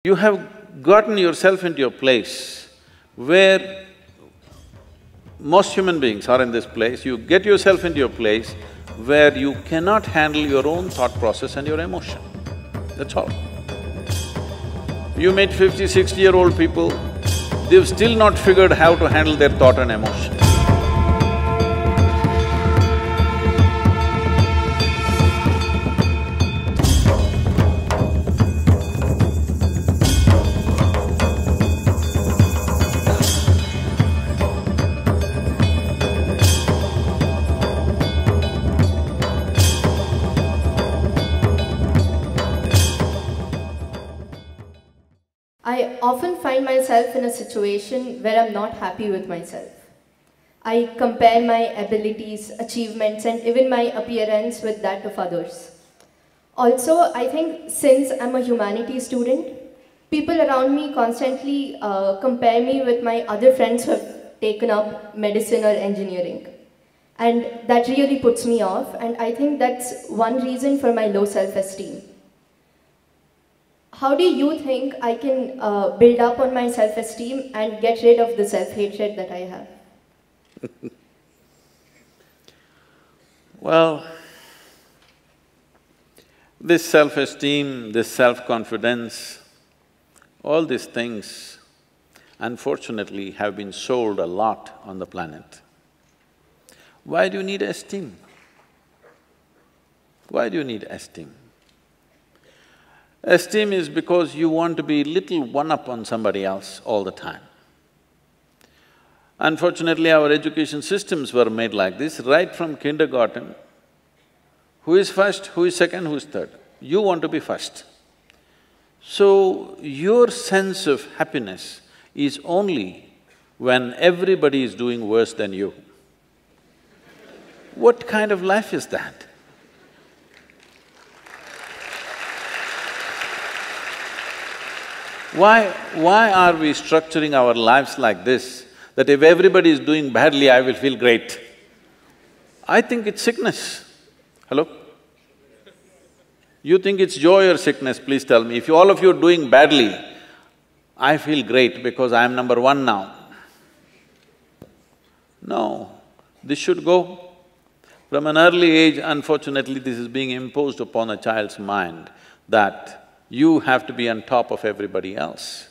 You have gotten yourself into a place where most human beings are in this place, you get yourself into a place where you cannot handle your own thought process and your emotion, that's all. You meet 50, 60-year-old people, they've still not figured how to handle their thought and emotion. I often find myself in a situation where I'm not happy with myself. I compare my abilities, achievements, and even my appearance with that of others. Also, I think since I'm a humanities student, people around me constantly compare me with my other friends who have taken up medicine or engineering. And that really puts me off, and I think that's one reason for my low self-esteem. How do you think I can build up on my self-esteem and get rid of the self-hatred that I have? Well, this self-esteem, this self-confidence, all these things, unfortunately, have been sold a lot on the planet. Why do you need esteem? Why do you need esteem? Esteem is because you want to be little one-up on somebody else all the time. Unfortunately, our education systems were made like this, right from kindergarten. Who is first, who is second, who is third? You want to be first. So, your sense of happiness is only when everybody is doing worse than you. What kind of life is that? Why are we structuring our lives like this, that if everybody is doing badly, I will feel great? I think it's sickness. Hello? You think it's joy or sickness, please tell me. If all of you are doing badly, I feel great because I am number one now. No, this should go. From an early age, unfortunately, this is being imposed upon a child's mind that you have to be on top of everybody else.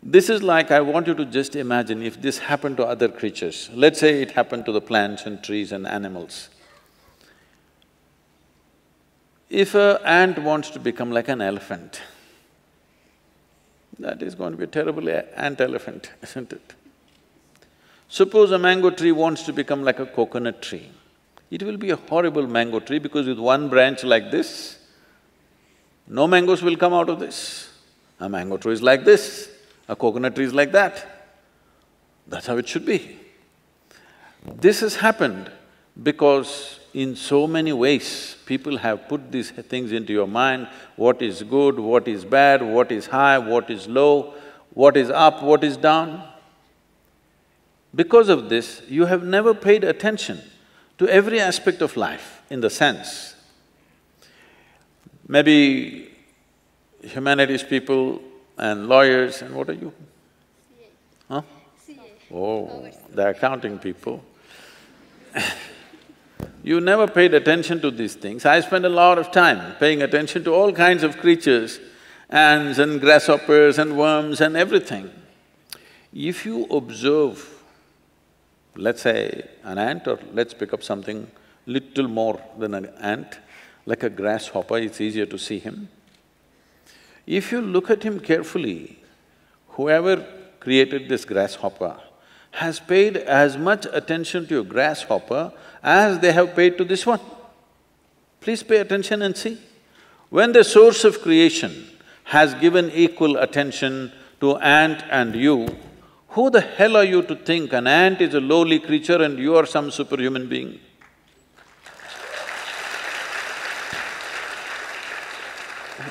This is like, I want you to just imagine if this happened to other creatures. Let's say it happened to the plants and trees and animals. If an ant wants to become like an elephant, that is going to be a terrible ant-elephant, isn't it? Suppose a mango tree wants to become like a coconut tree. It will be a horrible mango tree because with one branch like this, no mangoes will come out of this. A mango tree is like this, a coconut tree is like that. That's how it should be. This has happened because in so many ways, people have put these things into your mind, what is good, what is bad, what is high, what is low, what is up, what is down. Because of this, you have never paid attention to every aspect of life in the sense. Maybe humanities people and lawyers and what are you? Huh? Oh, the accounting people. You never paid attention to these things. I spend a lot of time paying attention to all kinds of creatures, ants and grasshoppers and worms and everything. If you observe, let's say an ant, or let's pick up something little more than an ant, like a grasshopper, it's easier to see him. If you look at him carefully, whoever created this grasshopper has paid as much attention to a grasshopper as they have paid to this one. Please pay attention and see. When the source of creation has given equal attention to ant and you, who the hell are you to think an ant is a lowly creature and you are some superhuman being?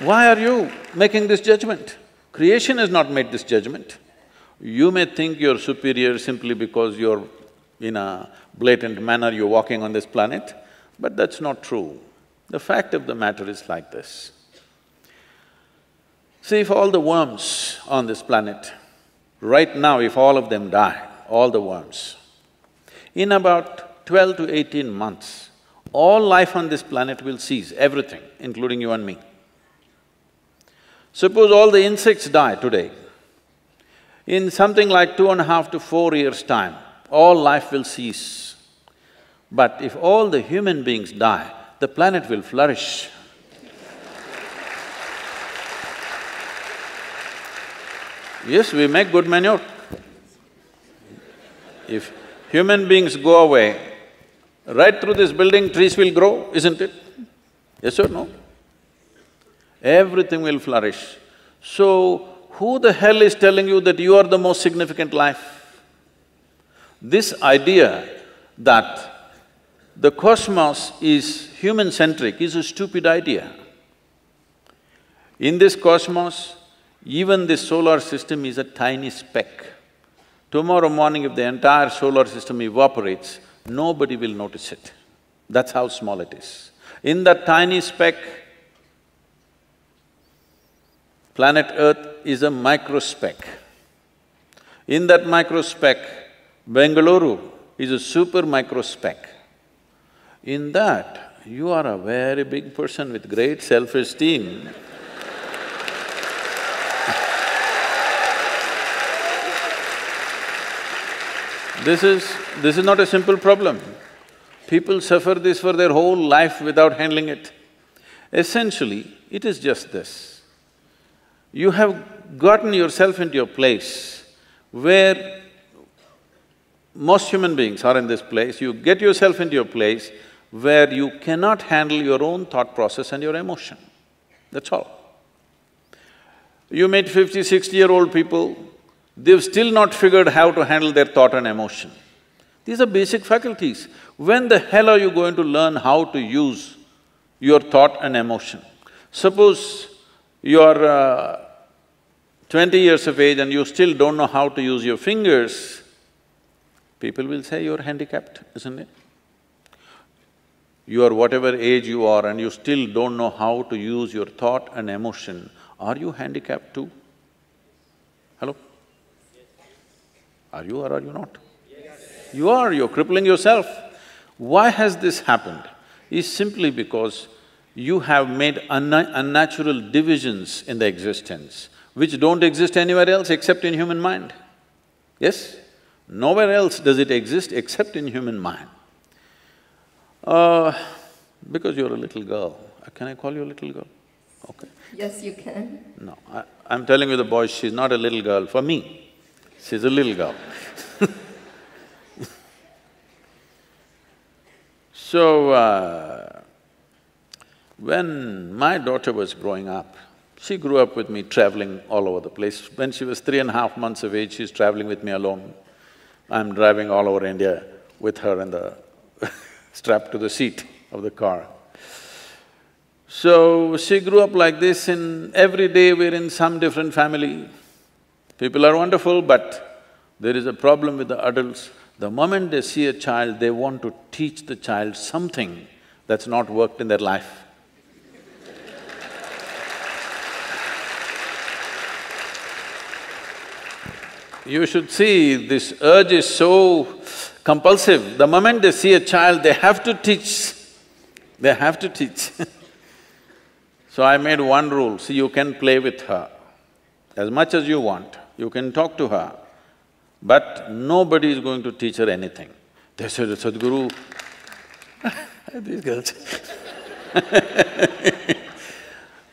Why are you making this judgment? Creation has not made this judgment. You may think you're superior simply because you're in a blatant manner you're walking on this planet, but that's not true. The fact of the matter is like this. See, if all the worms on this planet, right now if all of them die, all the worms, in about 12 to 18 months, all life on this planet will cease, everything, including you and me. Suppose all the insects die today, in something like 2.5 to 4 years' time, all life will cease. But if all the human beings die, the planet will flourish. Yes, we make good manure. If human beings go away, right through this building trees will grow, isn't it? Yes or no? Everything will flourish. So, who the hell is telling you that you are the most significant life? This idea that the cosmos is human-centric is a stupid idea. In this cosmos, even this solar system is a tiny speck. Tomorrow morning if the entire solar system evaporates, nobody will notice it. That's how small it is. In that tiny speck, planet Earth is a microspeck. In that microspeck, Bengaluru is a super microspeck. In that, you are a very big person with great self-esteem. This is not a simple problem. People suffer this for their whole life without handling it. Essentially, it is just this. You have gotten yourself into a place where most human beings are in this place, you get yourself into a place where you cannot handle your own thought process and your emotion, that's all. You meet 50, 60-year-old people, they've still not figured how to handle their thought and emotion. These are basic faculties. When the hell are you going to learn how to use your thought and emotion? Suppose you're 20 years of age and you still don't know how to use your fingers, people will say you're handicapped, isn't it? You are whatever age you are and you still don't know how to use your thought and emotion, are you handicapped too? Hello? Are you or are you not? Yes. You are, you're crippling yourself. Why has this happened? Is simply because you have made unnatural divisions in the existence, which don't exist anywhere else except in human mind. Yes? Nowhere else does it exist except in human mind. Because you're a little girl, can I call you a little girl? Okay. Yes, you can. No, I'm telling you the boys, she's not a little girl for me. She's a little girl. So, when my daughter was growing up, she grew up with me traveling all over the place. When she was 3.5 months of age, she's traveling with me alone. I'm driving all over India with her in the strapped to the seat of the car. So, she grew up like this, and every day we're in some different family. People are wonderful, but there is a problem with the adults. The moment they see a child, they want to teach the child something that's not worked in their life. You should see, this urge is so compulsive. The moment they see a child, they have to teach. They have to teach. So I made one rule, see, you can play with her as much as you want, you can talk to her, but nobody is going to teach her anything. They said, Sadhguru, these girls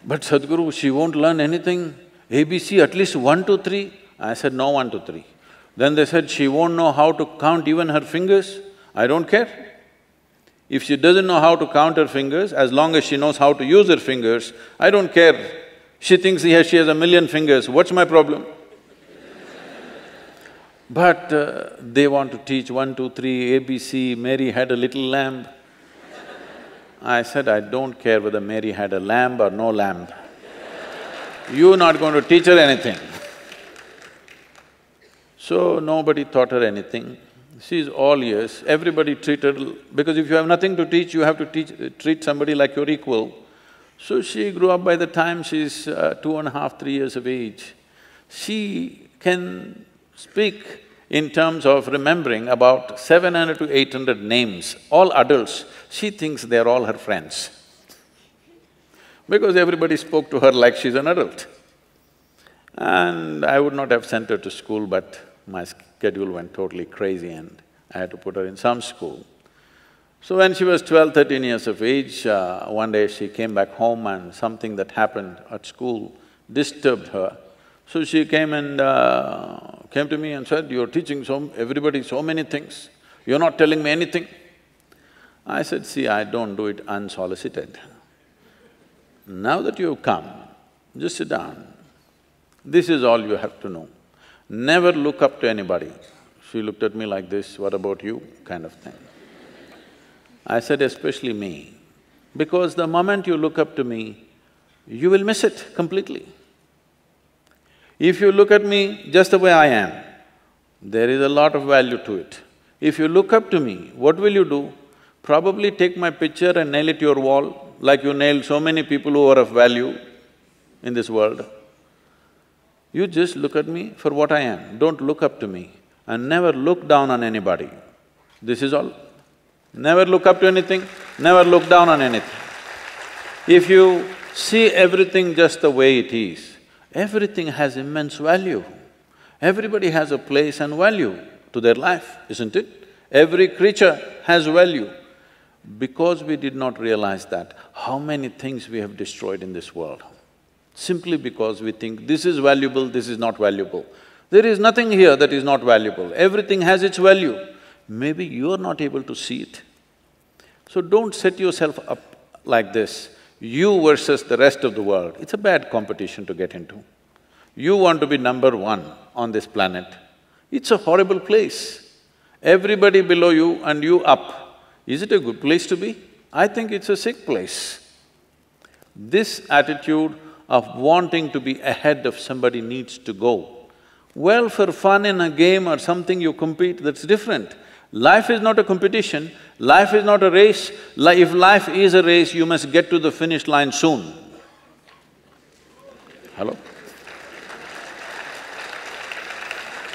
but Sadhguru, she won't learn anything, ABC at least 1, 2, 3. I said, no 1, 2, 3. Then they said, she won't know how to count even her fingers. I don't care. If she doesn't know how to count her fingers, as long as she knows how to use her fingers, I don't care. She thinks she has 1,000,000 fingers, what's my problem? But they want to teach 1, 2, 3, ABC, Mary had a little lamb. I said, I don't care whether Mary had a lamb or no lamb. You're not going to teach her anything. So nobody taught her anything. She's all ears, everybody treated her… because if you have nothing to teach, you have to treat somebody like your equal. So she grew up. By the time she's 2.5, 3 years of age, she can speak in terms of remembering about 700 to 800 names, all adults. She thinks they're all her friends because everybody spoke to her like she's an adult. And I would not have sent her to school, but my schedule went totally crazy and I had to put her in some school. So when she was 12, 13 years of age, one day she came back home and something that happened at school disturbed her. So she came to me and said, "You're teaching everybody so many things, you're not telling me anything." I said, "See, I don't do it unsolicited. Now that you've come, just sit down. This is all you have to know. Never look up to anybody." She looked at me like this, "What about you?" kind of thing. I said, "Especially me, because the moment you look up to me, you will miss it completely. If you look at me just the way I am, there is a lot of value to it. If you look up to me, what will you do? Probably take my picture and nail it to your wall, like you nailed so many people who are of value in this world. You just look at me for what I am, don't look up to me, and never look down on anybody. This is all. Never look up to anything, never look down on anything. If you see everything just the way it is, everything has immense value. Everybody has a place and value to their life, isn't it? Every creature has value. Because we did not realize that, how many things we have destroyed in this world? Simply because we think this is valuable, this is not valuable. There is nothing here that is not valuable, everything has its value. Maybe you are not able to see it. So don't set yourself up like this, you versus the rest of the world. It's a bad competition to get into. You want to be number one on this planet. It's a horrible place. Everybody below you and you up. Is it a good place to be? I think it's a sick place. This attitude of wanting to be ahead of somebody needs to go. Well, for fun in a game or something you compete, that's different. Life is not a competition, life is not a race. If life is a race, you must get to the finish line soon. Hello?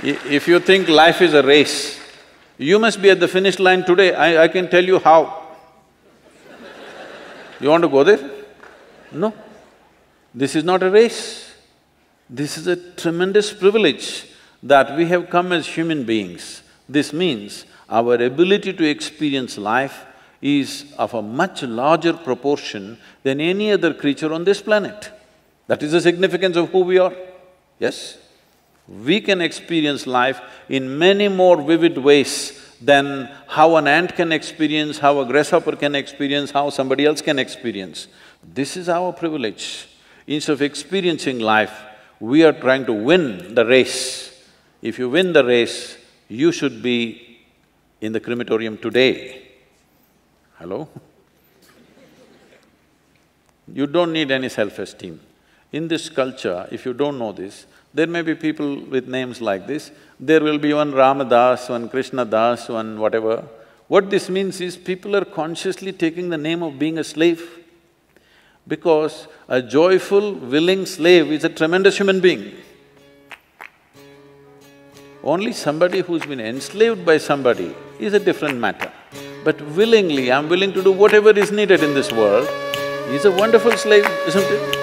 If you think life is a race, you must be at the finish line today. I can tell you how. You want to go there? No. This is not a race. This is a tremendous privilege that we have come as human beings. This means our ability to experience life is of a much larger proportion than any other creature on this planet. That is the significance of who we are, yes? We can experience life in many more vivid ways than how an ant can experience, how a grasshopper can experience, how somebody else can experience. This is our privilege. Instead of experiencing life, we are trying to win the race. If you win the race, you should be in the crematorium today. Hello? You don't need any self-esteem. In this culture, if you don't know this, there may be people with names like this, there will be one Ramadas, one Krishna Das, one whatever. What this means is people are consciously taking the name of being a slave. Because a joyful, willing slave is a tremendous human being. Only somebody who's been enslaved by somebody is a different matter. But willingly, I'm willing to do whatever is needed in this world, is a wonderful slave, isn't it?